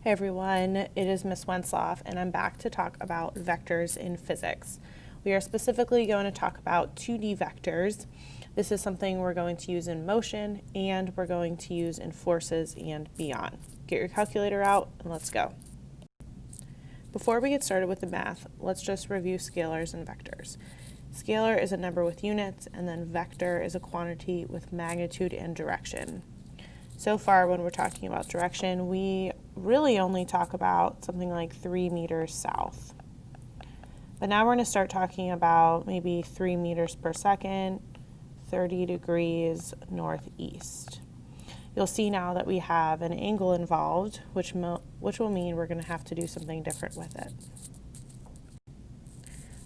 Hey everyone, it is Miss Wensloff and I'm back to talk about vectors in physics. We are specifically going to talk about 2D vectors. This is something we're going to use in motion and we're going to use in forces and beyond. Get your calculator out and let's go. Before we get started with the math, let's just review scalars and vectors. Scalar is a number with units and then vector is a quantity with magnitude and direction. So far, when we're talking about direction, we really only talk about something like 3 meters south. But now we're going to start talking about maybe 3 meters per second, 30 degrees northeast. You'll see now that we have an angle involved, which will mean we're going to have to do something different with it.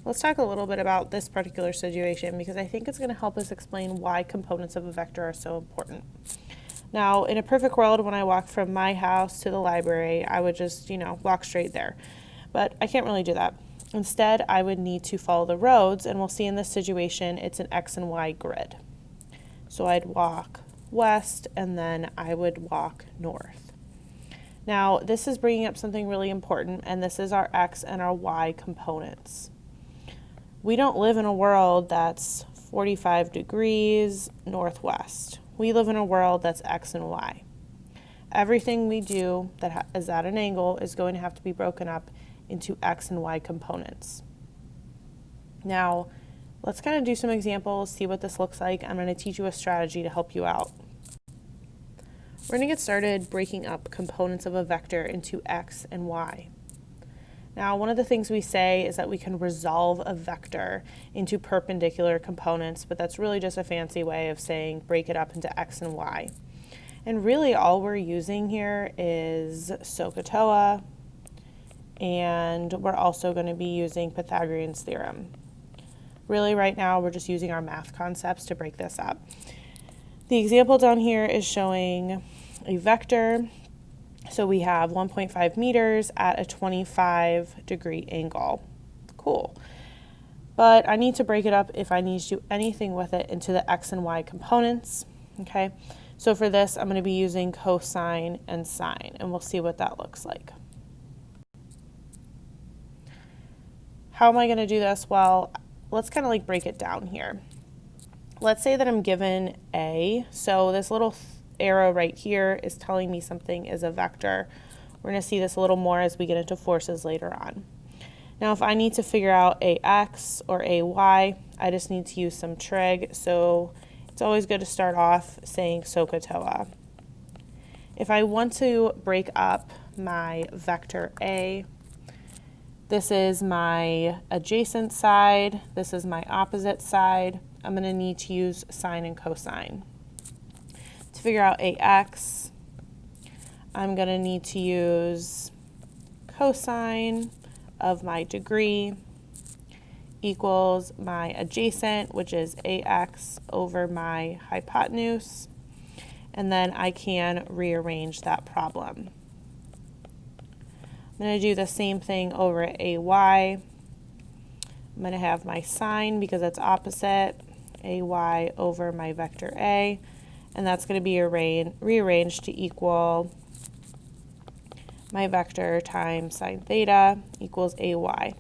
Let's talk a little bit about this particular situation because I think it's going to help us explain why components of a vector are so important. Now, in a perfect world, when I walk from my house to the library, I would just, walk straight there. But I can't really do that. Instead, I would need to follow the roads, and we'll see in this situation, it's an X and Y grid. So I'd walk west, and then I would walk north. Now, this is bringing up something really important, and this is our X and our Y components. We don't live in a world that's 45 degrees northwest. We live in a world that's X and Y. Everything we do that is at an angle is going to have to be broken up into X and Y components. Now, let's kind of do some examples, see what this looks like. I'm going to teach you a strategy to help you out. We're going to get started breaking up components of a vector into X and Y. Now, one of the things we say is that we can resolve a vector into perpendicular components, but that's really just a fancy way of saying break it up into X and Y. And really all we're using here is SOHCAHTOA, and we're also going to be using Pythagorean's theorem. Really right now we're just using our math concepts to break this up. The example down here is showing a vector. So we have 1.5 meters at a 25-degree angle. Cool. But I need to break it up if I need to do anything with it into the X and Y components. Okay. So for this, I'm going to be using cosine and sine, and we'll see what that looks like. How am I going to do this? Well, let's kind of break it down here. Let's say that I'm given A. So this little arrow right here is telling me something is a vector. We're going to see this a little more as we get into forces later on. Now, if I need to figure out AX or AY, I just need to use some trig. So it's always good to start off saying SOHCAHTOA. If I want to break up my vector A, this is my adjacent side, this is my opposite side. I'm going to need to use sine and cosine. To figure out AX, I'm going to need to use cosine of my degree equals my adjacent, which is AX over my hypotenuse, and then I can rearrange that problem. I'm going to do the same thing over at AY. I'm going to have my sine, because that's opposite, AY over my vector A. And that's going to be rearranged to equal my vector times sine theta equals AY.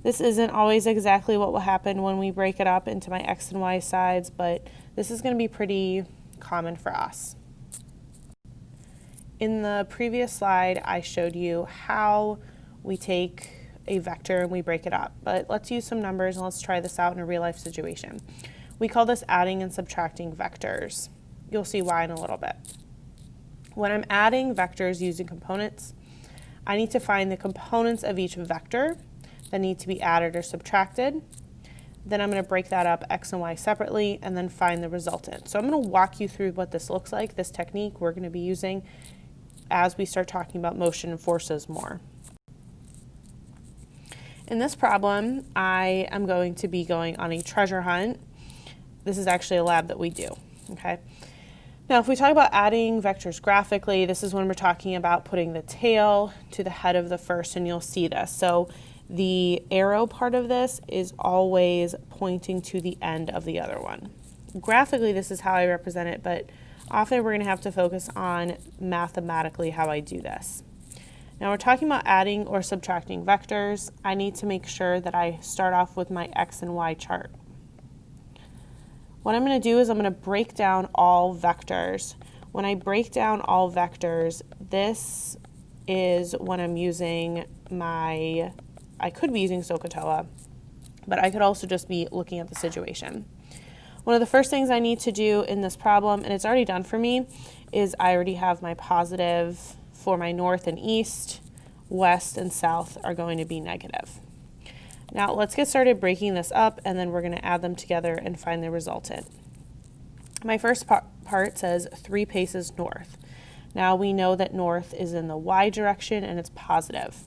This isn't always exactly what will happen when we break it up into my X and Y sides, but this is going to be pretty common for us. In the previous slide, I showed you how we take a vector and we break it up, but let's use some numbers and let's try this out in a real life situation. We call this adding and subtracting vectors. You'll see why in a little bit. When I'm adding vectors using components, I need to find the components of each vector that need to be added or subtracted. Then I'm going to break that up X and Y separately and then find the resultant. So I'm going to walk you through what this looks like, this technique we're going to be using as we start talking about motion and forces more. In this problem, I am going to be going on a treasure hunt. This is actually a lab that we do. Okay. Now, if we talk about adding vectors graphically, this is when we're talking about putting the tail to the head of the first, and you'll see this. So the arrow part of this is always pointing to the end of the other one. Graphically, this is how I represent it, but often we're going to have to focus on mathematically how I do this. Now we're talking about adding or subtracting vectors. I need to make sure that I start off with my X and Y chart. What I'm going to do is I'm going to break down all vectors. When I break down all vectors, this is when I'm using I could be using SOHCAHTOA, but I could also just be looking at the situation. One of the first things I need to do in this problem, and it's already done for me, is I already have my positive for my north and east, west and south are going to be negative. Now let's get started breaking this up, and then we're going to add them together and find the resultant. My first part says 3 paces north. Now we know that north is in the y direction and it's positive.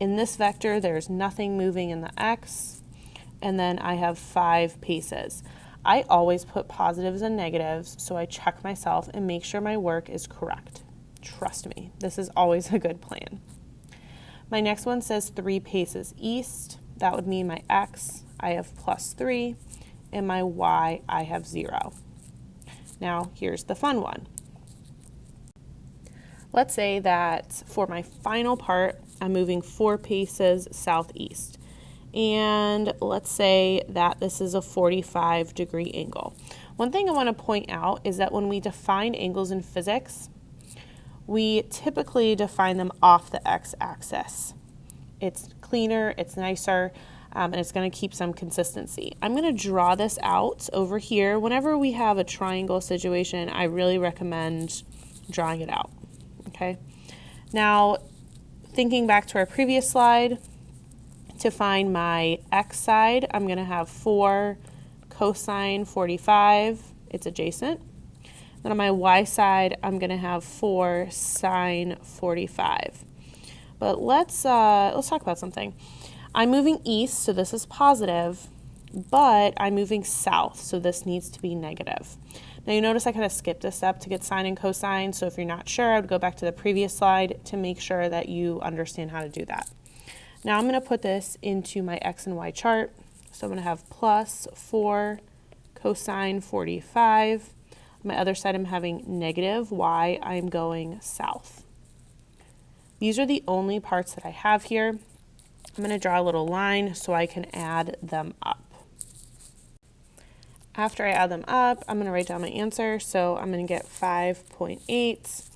In this vector, there's nothing moving in the x, and then I have 5 paces. I always put positives and negatives, so I check myself and make sure my work is correct. Trust me, this is always a good plan. My next one says 3 paces east. That would mean my x, I have +3, and my y, I have 0. Now, here's the fun one. Let's say that for my final part, I'm moving 4 paces southeast. And let's say that this is a 45-degree angle. One thing I want to point out is that when we define angles in physics, we typically define them off the x-axis. It's cleaner, it's nicer, and it's going to keep some consistency. I'm going to draw this out over here. Whenever we have a triangle situation, I really recommend drawing it out. Okay. Now, thinking back to our previous slide, to find my x side, I'm going to have 4 cosine 45. It's adjacent. Then on my y side, I'm going to have 4 sine 45. But let's talk about something. I'm moving east, so this is positive, but I'm moving south, so this needs to be negative. Now you notice I kind of skipped a step to get sine and cosine, so if you're not sure, I would go back to the previous slide to make sure that you understand how to do that. Now I'm going to put this into my x and y chart. So I'm going to have +4 cosine 45. On my other side, I'm having negative y. I'm going south. These are the only parts that I have here. I'm going to draw a little line so I can add them up. After I add them up, I'm going to write down my answer. So I'm going to get 5.8,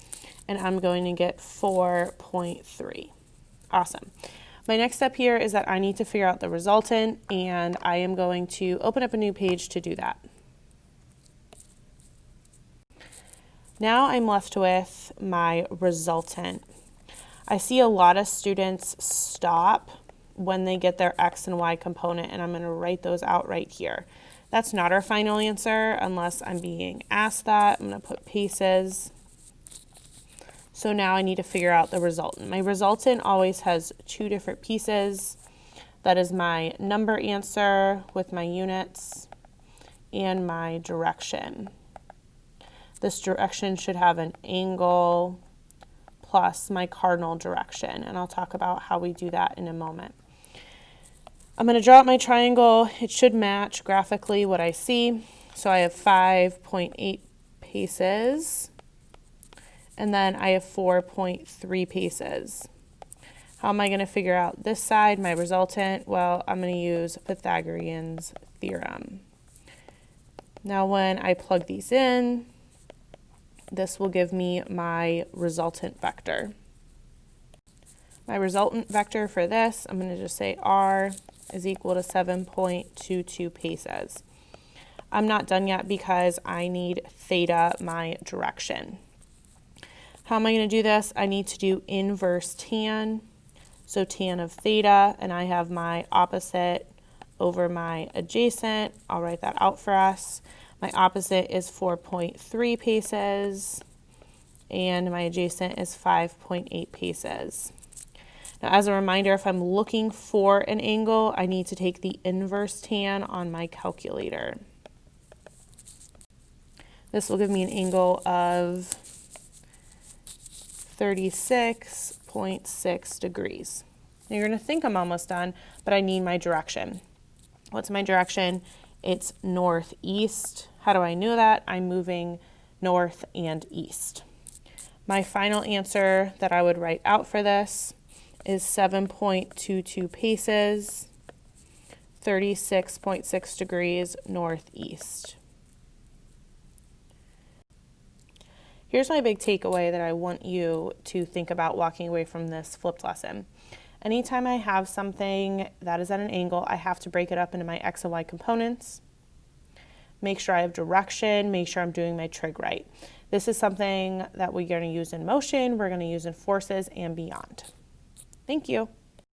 and I'm going to get 4.3. Awesome. My next step here is that I need to figure out the resultant, and I am going to open up a new page to do that. Now I'm left with my resultant. I see a lot of students stop when they get their x and y component, and I'm going to write those out right here. That's not our final answer unless I'm being asked that. I'm going to put paces. So now I need to figure out the resultant. My resultant always has 2 different pieces. That is my number answer with my units and my direction. This direction should have an angle plus my cardinal direction, and I'll talk about how we do that in a moment. I'm going to draw out my triangle. It should match graphically what I see. So I have 5.8 paces. And then I have 4.3 paces. How am I going to figure out this side, my resultant? Well, I'm going to use Pythagorean's theorem. Now when I plug these in, this will give me my resultant vector. My resultant vector for this, I'm going to just say r is equal to 7.22 paces. I'm not done yet because I need theta, my direction. How am I going to do this? I need to do inverse tan, so tan of theta, and I have my opposite over my adjacent. I'll write that out for us. My opposite is 4.3 paces, and my adjacent is 5.8 paces. Now, as a reminder, if I'm looking for an angle, I need to take the inverse tan on my calculator. This will give me an angle of 36.6 degrees. Now you're going to think I'm almost done, but I need my direction. What's my direction? It's northeast. How do I know that? I'm moving north and east. My final answer that I would write out for this is 7.22 paces, 36.6 degrees northeast. Here's my big takeaway that I want you to think about walking away from this flipped lesson. Anytime I have something that is at an angle, I have to break it up into my X and Y components. Make sure I have direction, make sure I'm doing my trig right. This is something that we're going to use in motion, we're going to use in forces and beyond. Thank you.